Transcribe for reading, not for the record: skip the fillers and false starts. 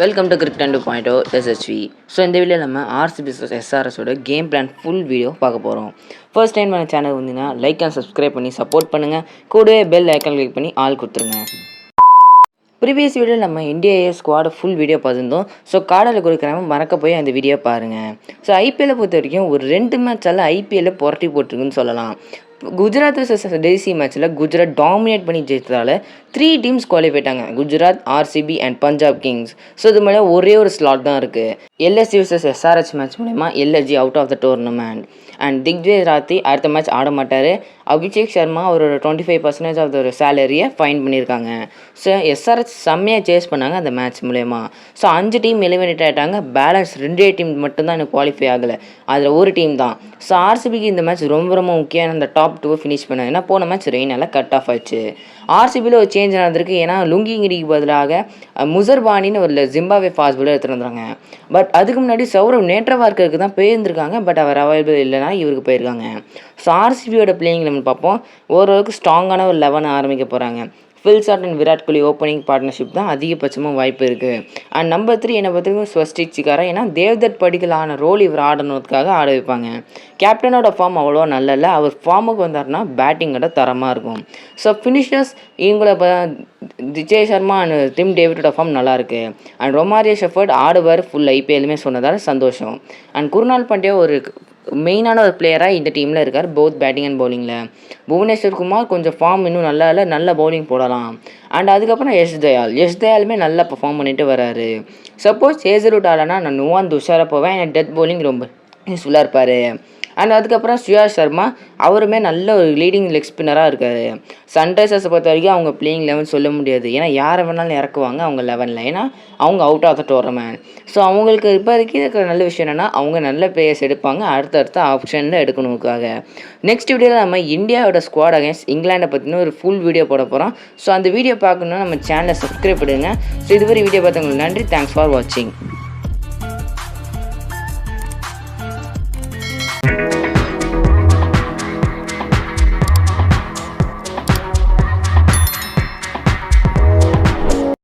Welcome to cricket 2.0 SHV. So இந்த வீடியோவில் நம்ம ஆர்சிபி எஸ்ஆர்எஸோட கேம் பிளான் ஃபுல் வீடியோ பார்க்க போகிறோம். ஃபர்ஸ்ட் டைம் நம்ம சேனல் வந்தீங்கன்னா லைக் அண்ட் சப்ஸ்கிரைப் பண்ணி சப்போர்ட் பண்ணுங்கள். கூடவே பெல் ஐக்கான் கிளிக் பண்ணி ஆல் கொடுத்துருங்க. ப்ரீவியஸ் வீடியோவில் நம்ம இந்தியா ஸ்குவாட் ஃபுல் வீடியோ பார்த்துருந்தோம். ஸோ கார்டில் கொடுக்குறாங்க, மறக்க போய் அந்த வீடியோ பாருங்கள். ஸோ ஐபிஎல்லை பொறுத்த வரைக்கும் ஒரு 2 மேட்சால் ஐபிஎல்லை புரட்டி போட்டிருக்குன்னு சொல்லலாம். குஜராத் vs டெல்சி மேட்ச்சில் குஜராத் டாமினேட் பண்ணி ஜெயித்ததால் 3 டீம்ஸ் குவாலிஃபை ஆயிட்டாங்க. Gujarat, RCB and Punjab Kings. So இது மேலே ஒரே ஒரு ஸ்லாட் தான் இருக்குது. எல்எஸ்சி vs SRH மேட்ச் மூலமா LSG out of the tournament. And Digvijay Rathi அடுத்த மேட்ச் ஆட மாட்டார். அபிஷேக் சர்மா அவரோட 25% ஆஃப் த சேலரியை ஃபைன் பண்ணியிருக்காங்க. ஸோ எஸ்ஆர்ஹெச் செம்மையாக சேஸ் பண்ணாங்க அந்த மேட்ச் மூலயமா. ஸோ 5 டீம் எலிமினேட் ஆகிட்டாங்க. பேலன்ஸ் 2 டீம் மட்டும்தான் எனக்கு குவாலிஃபை ஆகலை. அதில் ஒரு டீம் தான். ஸோ ஆர்சிபிக்கு இந்த மேட்ச் ரொம்ப முக்கியம். அந்த டாப் 2 ஃபினிஷ் பண்ணாங்க. ஏன்னா போன மேட்ச் ரெயினால் கட் ஆஃப் ஆயிடுச்சு. ஆர்சிபியில் ஒரு சேஞ்ச் நடந்திருக்கு. ஏன்னா லுங்கிங்கிரிக்கு பதிலாக முசர்பானின்னு ஒரு ஜிம்பாவே ஃபாஸ்ட் பாலர் எடுத்துருந்தாங்க. பட் அதுக்கு முன்னாடி சௌரவ் நேட்ரவார்க்கருக்கு தான் போயிருந்திருக்காங்க. பட் அவர் அவைலபிள் இல்லைனா இவருக்கு போயிருக்காங்க. ஸோ ஆர்சிபியோட பிளேயிங் நம்ம பார்ப்போம். ஓரளவுக்கு ஸ்ட்ராங்கான ஒரு 11 ஆரம்பிக்க போகிறாங்க. Phil Salt and Virat Kohli opening partnership தான் அதிகபட்சமாக வாய்ப்பு இருக்குது. அண்ட் நம்பர் 3 என்னை பார்த்திங்கன்னா ஸ்வஸ்டிக் சிக்காரா. ஏன்னா தேவ்தத் படிக்கலான ரோல் இவர் ஆடணுறதுக்காக ஆட வைப்பாங்க. கேப்டனோட ஃபார்ம் அவ்வளோ நல்ல இல்லை. அவர் ஃபார்முக்கு வந்தார்னா பேட்டிங்கோட தரமாக இருக்கும். ஸோ ஃபினிஷர்ஸ் இவங்கள விஜய் சர்மா அண்ட் டிம் டேவிட்டோட ஃபார்ம் நல்லாயிருக்கு. அண்ட் ரொமாரியோ ஷெஃபர்ட் ஆடுவார் ஃபுல் ஐபிஎல்லுமே சொன்னதால் சந்தோஷம். அண்ட் குருநாள் பாண்டியா ஒரு மெயினான ஒரு பிளேயராக இந்த டீமில் இருக்கார், போத் பேட்டிங் அண்ட் பவுலிங்கில். புவனேஸ்வர் குமார் கொஞ்சம் ஃபார்ம் இன்னும் நல்லா இல்லை, நல்ல பவுலிங் போடலாம். அண்ட் அதுக்கப்புறம் யஷ் தயாலுமே நல்லா பர்ஃபார்ம் பண்ணிட்டு வராரு. சப்போஸ் ஹேசல்வுட் ஆடனா நான் நுவான் துஷாராக போவேன். எனக்கு டெத் பவுலிங் ரொம்ப யூஸ்ஃபுல்லாக இருப்பார். அண்ட் அதுக்கப்புறம் சுயாஷ் சர்மா அவருமே நல்ல ஒரு லீடிங் லெக் ஸ்பின்னராக இருக்கார். சன்ரைசர்ஸை பொறுத்த வரைக்கும் அவங்க பிளேயிங் 11 சொல்ல முடியாது. ஏன்னா யாரை வேணாலும் இறக்குவாங்க அவங்க 11ல். ஏன்னா அவங்க out of the tournament. So அவங்களுக்கு இப்போதைக்கு இருக்கிற நல்ல விஷயம் என்னென்னா அவங்க நல்ல பிளேயர்ஸ் எடுப்பாங்க. அடுத்தடுத்த ஆப்ஷனில் எடுக்கணுக்காக. நெக்ஸ்ட் வீடியோவில் நம்ம இந்தியாவோட ஸ்குவாட் அகேன்ஸ்ட் இங்கிலாண்டை பற்றின ஒரு ஃபுல் வீடியோ போட போகிறோம். ஸோ அந்த வீடியோ பார்க்கணுன்னா நம்ம சேனலை சப்ஸ்கிரைப் பண்ணுங்கள். ஸோ இதுவரை வீடியோ பார்த்தவங்களுக்கு நன்றி. தேங்க்ஸ் ஃபார் வாட்சிங்.